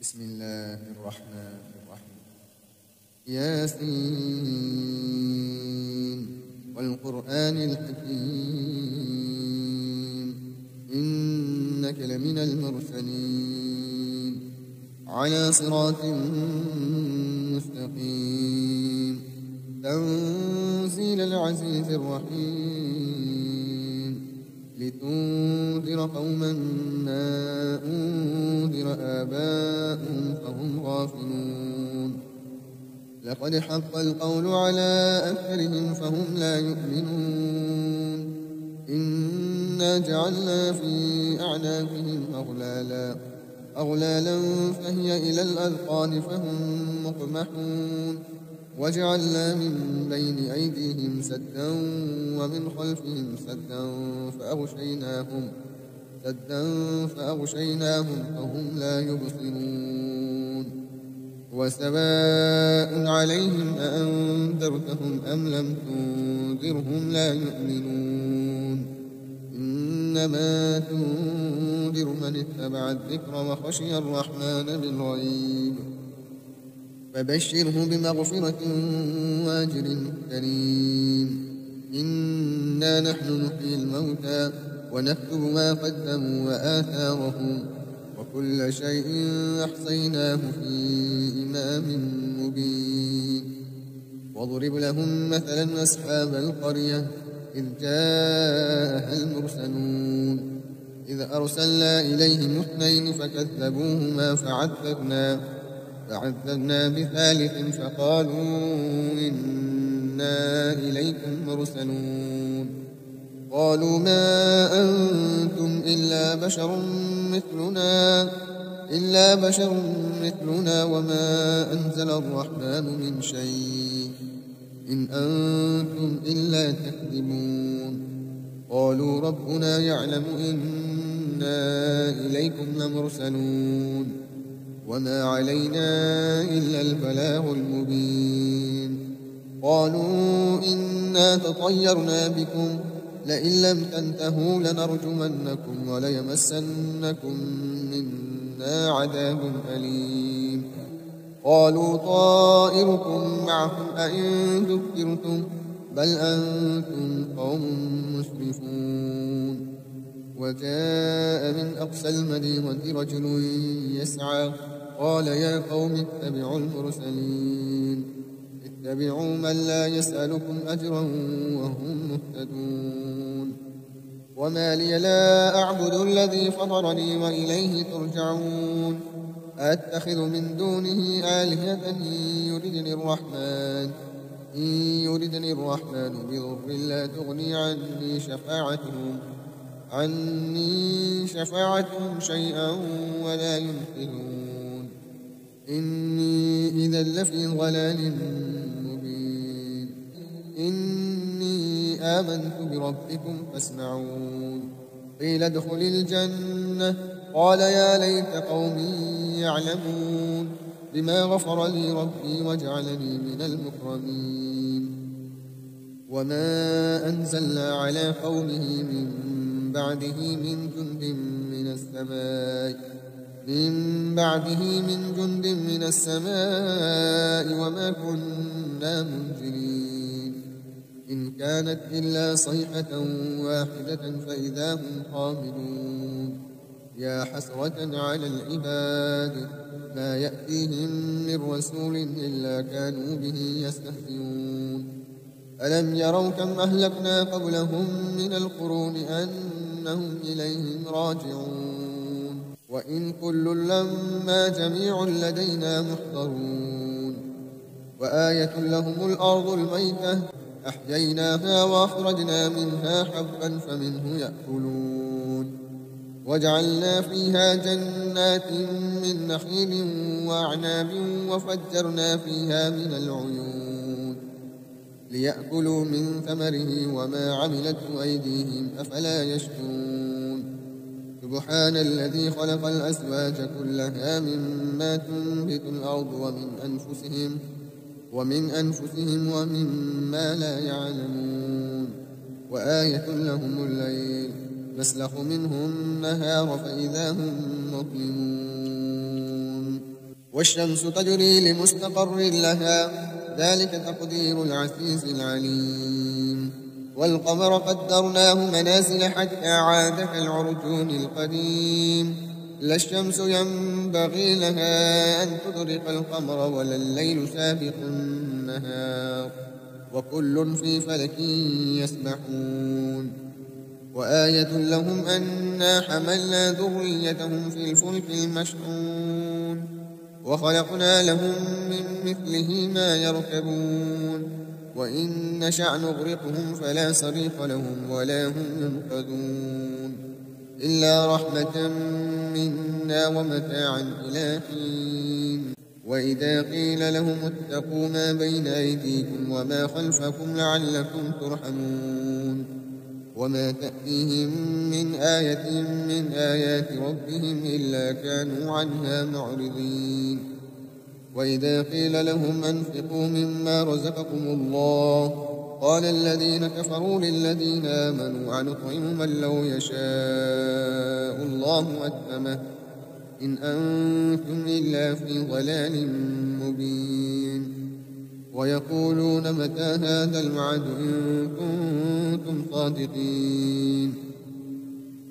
بسم الله الرحمن الرحيم. ياسين والقرآن الحكيم إنك لمن المرسلين على صراط مستقيم تنزيل العزيز الرحيم لتنذر قوما ما أنذر آباؤهم فهم غافلون لقد حق القول على أكثرهم فهم لا يؤمنون إنا جعلنا في أعناقهم أغلالا فهي إلى الأذقان فهم مقمحون وجعلنا من بين أيديهم سدا ومن خلفهم سدا فأغشيناهم فهم لا يبصرون وسواء عليهم أأنذرتهم أم لم تنذرهم لا يؤمنون إنما تنذر من اتبع الذكر وخشي الرحمن بالغيب فبشره بمغفرة وأجر كريم إنا نحن نحيي الموتى ونكتب ما قدموا وآثارهم وكل شيء أحصيناه في إمام مبين واضرب لهم مثلا أصحاب القرية إذ جاءها المرسلون إذ أرسلنا إليهم 2 فكذبوهما فعذبنا بثالث فقالوا إنا إليكم مرسلون قالوا ما أنتم إلا بشر مثلنا وما أنزل الرحمن من شيء إن أنتم إلا تكذبون قالوا ربنا يعلم إنا إليكم لمرسلون وما علينا إلا البلاغ المبين قالوا إنا تطيرنا بكم لئن لم تنتهوا لنرجمنكم وليمسنكم منا عذاب أليم قالوا طائركم معكم أئن ذكرتم بل أنتم قوم مسرفون وجاء من أقصى المدينة رجل يسعى قال يا قوم اتبعوا المرسلين اتبعوا من لا يسألكم أجرا وهم مهتدون وما لي لا أعبد الذي فطرني وإليه ترجعون أتخذ من دونه آلهة إن يردني الرحمن بضر لا تغني عني شفاعتهم شيئا ولا ينقذون إني إذا لفي ضلال مبين إني آمنت بربكم فاسمعون قيل ادخل الجنة قال يا ليت قومي يعلمون بما غفر لي ربي وجعلني من المكرمين وما أنزلنا على قومه من بعده من جند من السماء وما كنا منزلين إن كانت إلا صيحة واحدة فإذا هم خامدون يا حسرة على العباد ما يأتيهم من رسول إلا كانوا به يستهزئون ألم يروا كم أهلكنا قبلهم من القرون أنهم إليهم راجعون وإن كل لما جميع لدينا محضرون وآية لهم الأرض الميتة أحييناها وأخرجنا منها حبا فمنه يأكلون وجعلنا فيها جنات من نخيل وأعناب وفجرنا فيها من العيون ليأكلوا من ثمره وما عملته أيديهم أفلا يشكرون سبحان الذي خلق الأزواج كلها مما تنبت الأرض ومن أنفسهم ومما لا يعلمون وآية لهم الليل نسلخ منه النهار فإذا هم مظلمون والشمس تجري لمستقر لها ذلك تقدير العزيز العليم والقمر قدرناه منازل حتى عاد كالعرجون القديم لا الشمس ينبغي لها أن تدرك القمر ولا الليل سابق النهار وكل في فلك يسبحون وآية لهم أنا حملنا ذريتهم في الفلك المشحون وخلقنا لهم من مثله ما يركبون وإن نشأ نغرقهم فلا صريخ لهم ولا هم ينقذون إلا رحمة منا ومتاعا إلى حين وإذا قيل لهم اتقوا ما بين أيديكم وما خلفكم لعلكم ترحمون وما تأتيهم من آية من آيات ربهم إلا كانوا عنها معرضين وإذا قيل لهم أنفقوا مما رزقكم الله قال الذين كفروا للذين آمنوا أنطعم من لو يشاء الله أطعمه إن أنتم إلا في ضلال مبين ويقولون متى هذا الوعد إن كنتم صادقين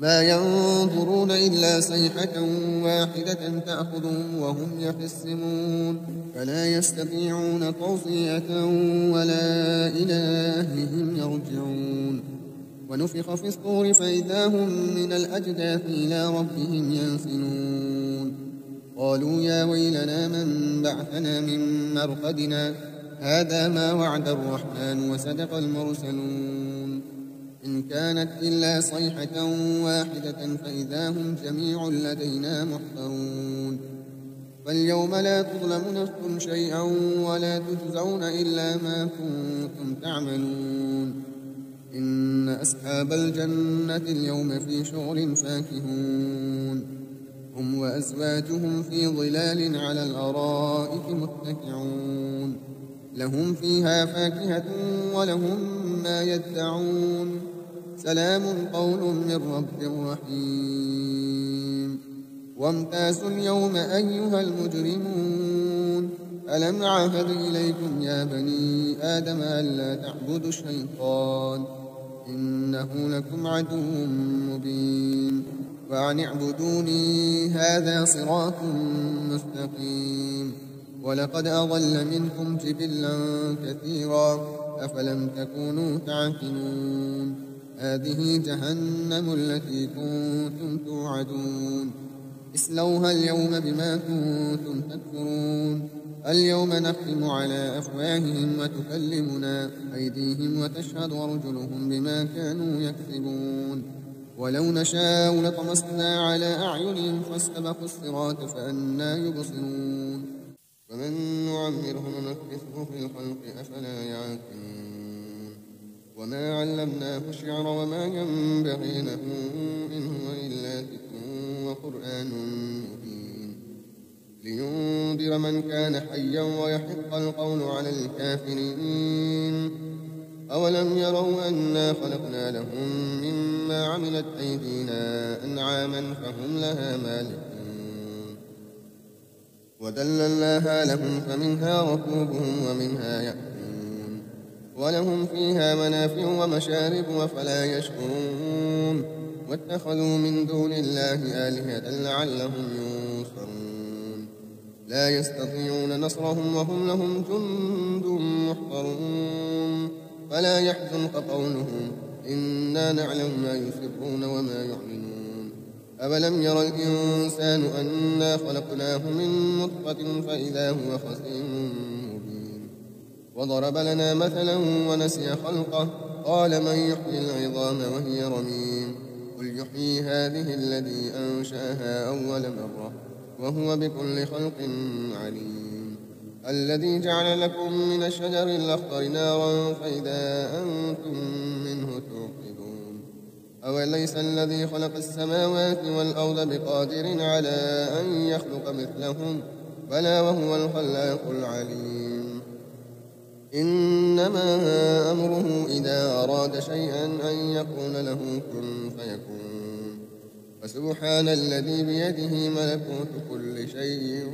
ما ينظرون إلا صيحة واحدة تأخذهم وهم يخصمون فلا يستطيعون توصية ولا إلى أهلهم يرجعون ونفخ في الصور فإذا هم من الأجداث إلى ربهم ينسلون قالوا يا ويلنا من بعثنا من مرقدنا هذا ما وعد الرحمن وصدق المرسلون إن كانت إلا صيحة واحدة فإذا هم جميع لدينا محضرون فاليوم لا تظلم نفس شيئا ولا تجزون إلا ما كنتم تعملون إن أصحاب الجنة اليوم في شغل فاكهون هم وأزواجهم في ظلال على الأرائك متكئون لهم فيها فاكهة ولهم ما يدعون سلام قول من رب رحيم وامتازوا اليوم أيها المجرمون ألم عهد إليكم يا بني آدم ألا تعبدوا الشيطان إنه لكم عدو مبين وأن اعبدوني هذا صراط مستقيم ولقد أضل منكم جبلا كثيرا أفلم تكونوا تعقلون هذه جهنم التي كنتم توعدون اصلوها اليوم بما كنتم تكفرون اليوم نختم على أفواههم وتكلمنا أيديهم وتشهد أرجلهم بما كانوا يكسبون ولو نشاء لطمسنا على أعينهم فاستبقوا الصراط فأنى يبصرون ومن نعمره ننكسه في الخلق أفلا يعقلون وما علمناه الشعر وما ينبغي له إن هو إلا ذكر وقرآن مبين لينذر من كان حيا ويحق القول على الكافرين أولم يروا أنا خلقنا لهم مما عملت أيدينا أنعاما فهم لها مالكون وذللناها لهم فمنها ركوبهم ومنها يأكلون ولهم فيها منافع ومشارب وفلا يشكرون واتخذوا من دون الله آلهة لعلهم ينصرون لا يستطيعون نصرهم وهم لهم جند محضرون فلا يحزنك قولهم إنا نعلم ما يسرون وما يعلنون أولم ير الإنسان أنا خلقناه من نطفة فإذا هو خصيم مبين وضرب لنا مثلا ونسي خلقه قال من يحيي العظام وهي رميم قل يحيي هذه الذي أنشأها أول مرة وهو بكل خلق عليم الذي جعل لكم من الشجر الأخضر نارا فإذا أنتم منه توقدون أوليس الذي خلق السماوات والأرض بقادر على أن يخلق مثلهم بلى وهو الخلاق العليم إنما أمره إذا أراد شيئا أن يقول له كن فيكون فسبحان الذي بيده ملكوت كل شيء